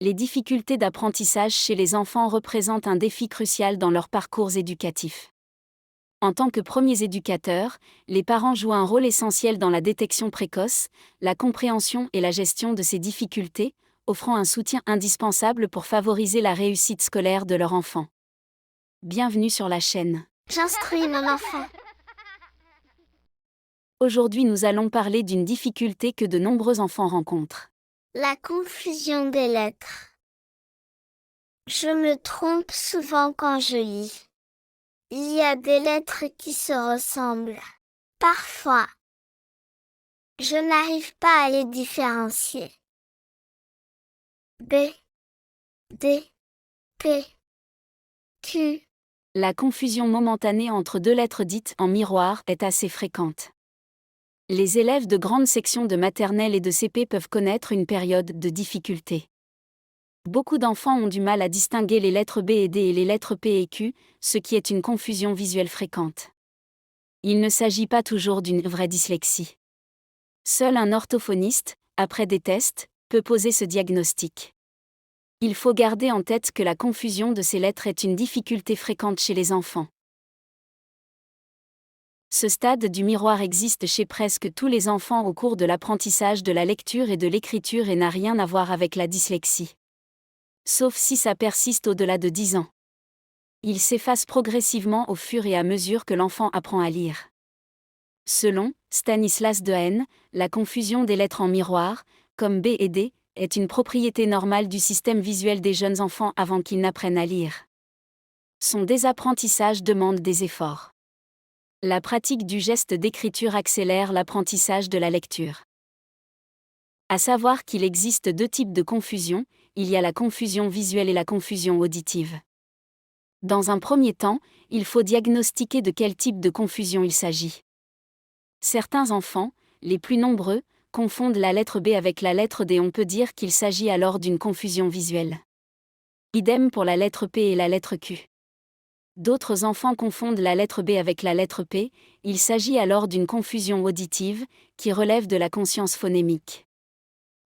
Les difficultés d'apprentissage chez les enfants représentent un défi crucial dans leurs parcours éducatifs. En tant que premiers éducateurs, les parents jouent un rôle essentiel dans la détection précoce, la compréhension et la gestion de ces difficultés, offrant un soutien indispensable pour favoriser la réussite scolaire de leur enfant. Bienvenue sur la chaîne. J'instruis mon enfant. Aujourd'hui, nous allons parler d'une difficulté que de nombreux enfants rencontrent. La confusion des lettres. Je me trompe souvent quand je lis. Il y a des lettres qui se ressemblent. Parfois, je n'arrive pas à les différencier. B, D, P, Q. La confusion momentanée entre deux lettres dites en miroir est assez fréquente. Les élèves de grandes sections de maternelle et de CP peuvent connaître une période de difficulté. Beaucoup d'enfants ont du mal à distinguer les lettres B et D et les lettres P et Q, ce qui est une confusion visuelle fréquente. Il ne s'agit pas toujours d'une vraie dyslexie. Seul un orthophoniste, après des tests, peut poser ce diagnostic. Il faut garder en tête que la confusion de ces lettres est une difficulté fréquente chez les enfants. Ce stade du miroir existe chez presque tous les enfants au cours de l'apprentissage de la lecture et de l'écriture et n'a rien à voir avec la dyslexie. Sauf si ça persiste au-delà de 10 ans. Il s'efface progressivement au fur et à mesure que l'enfant apprend à lire. Selon Stanislas Dehaene, la confusion des lettres en miroir, comme B et D, est une propriété normale du système visuel des jeunes enfants avant qu'ils n'apprennent à lire. Son désapprentissage demande des efforts. La pratique du geste d'écriture accélère l'apprentissage de la lecture. À savoir qu'il existe deux types de confusion, il y a la confusion visuelle et la confusion auditive. Dans un premier temps, il faut diagnostiquer de quel type de confusion il s'agit. Certains enfants, les plus nombreux, confondent la lettre B avec la lettre D. On peut dire qu'il s'agit alors d'une confusion visuelle. Idem pour la lettre P et la lettre Q. D'autres enfants confondent la lettre B avec la lettre P, il s'agit alors d'une confusion auditive, qui relève de la conscience phonémique.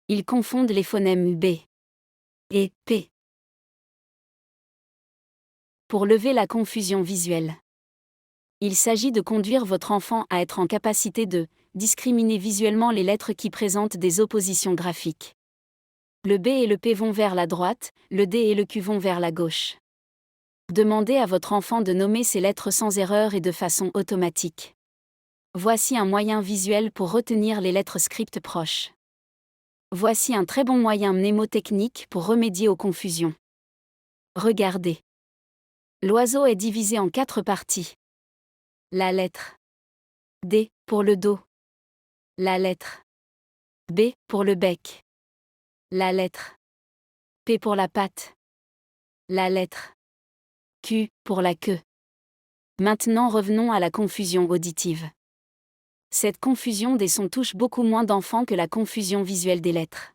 Ils confondent les phonèmes B et P. Pour lever la confusion visuelle, il s'agit de conduire votre enfant à être en capacité de discriminer visuellement les lettres qui présentent des oppositions graphiques. Le B et le P vont vers la droite, le D et le Q vont vers la gauche. Demandez à votre enfant de nommer ces lettres sans erreur et de façon automatique. Voici un moyen visuel pour retenir les lettres script proches. Voici un très bon moyen mnémotechnique pour remédier aux confusions. Regardez. L'oiseau est divisé en 4 parties. La lettre D pour le dos. La lettre B pour le bec. La lettre P pour la patte. La lettre Q pour la queue. Maintenant revenons à la confusion auditive. Cette confusion des sons touche beaucoup moins d'enfants que la confusion visuelle des lettres.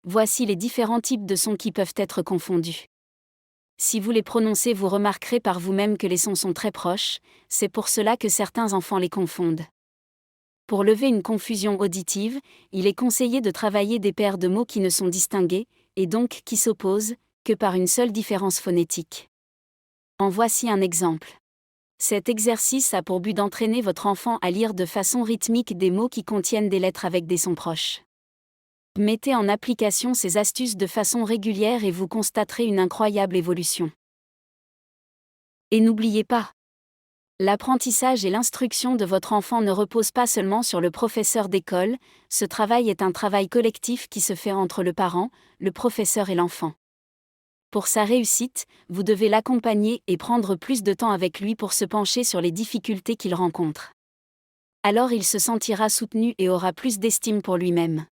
Voici les différents types de sons qui peuvent être confondus. Si vous les prononcez, vous remarquerez par vous-même que les sons sont très proches, c'est pour cela que certains enfants les confondent. Pour lever une confusion auditive, il est conseillé de travailler des paires de mots qui ne sont distingués, et donc qui s'opposent, que par une seule différence phonétique. En voici un exemple. Cet exercice a pour but d'entraîner votre enfant à lire de façon rythmique des mots qui contiennent des lettres avec des sons proches. Mettez en application ces astuces de façon régulière et vous constaterez une incroyable évolution. Et n'oubliez pas, l'apprentissage et l'instruction de votre enfant ne reposent pas seulement sur le professeur d'école, ce travail est un travail collectif qui se fait entre le parent, le professeur et l'enfant. Pour sa réussite, vous devez l'accompagner et prendre plus de temps avec lui pour se pencher sur les difficultés qu'il rencontre. Alors il se sentira soutenu et aura plus d'estime pour lui-même.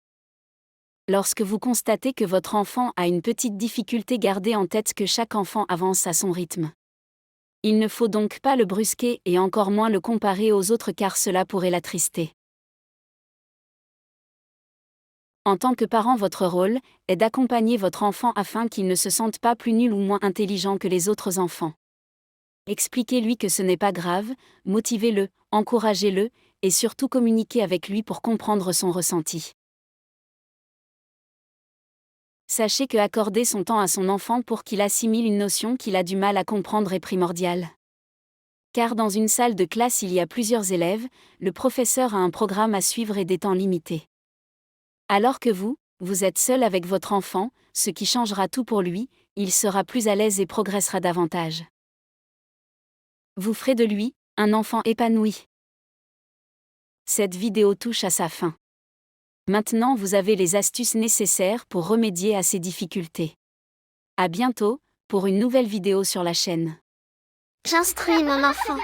Lorsque vous constatez que votre enfant a une petite difficulté, gardez en tête que chaque enfant avance à son rythme. Il ne faut donc pas le brusquer et encore moins le comparer aux autres car cela pourrait l'attrister. En tant que parent, votre rôle est d'accompagner votre enfant afin qu'il ne se sente pas plus nul ou moins intelligent que les autres enfants. Expliquez-lui que ce n'est pas grave, motivez-le, encouragez-le, et surtout communiquez avec lui pour comprendre son ressenti. Sachez que accorder son temps à son enfant pour qu'il assimile une notion qu'il a du mal à comprendre est primordial. Car dans une salle de classe il y a plusieurs élèves, le professeur a un programme à suivre et des temps limités. Alors que vous êtes seul avec votre enfant, ce qui changera tout pour lui, il sera plus à l'aise et progressera davantage. Vous ferez de lui un enfant épanoui. Cette vidéo touche à sa fin. Maintenant vous avez les astuces nécessaires pour remédier à ces difficultés. À bientôt, pour une nouvelle vidéo sur la chaîne. J'instruis mon enfant.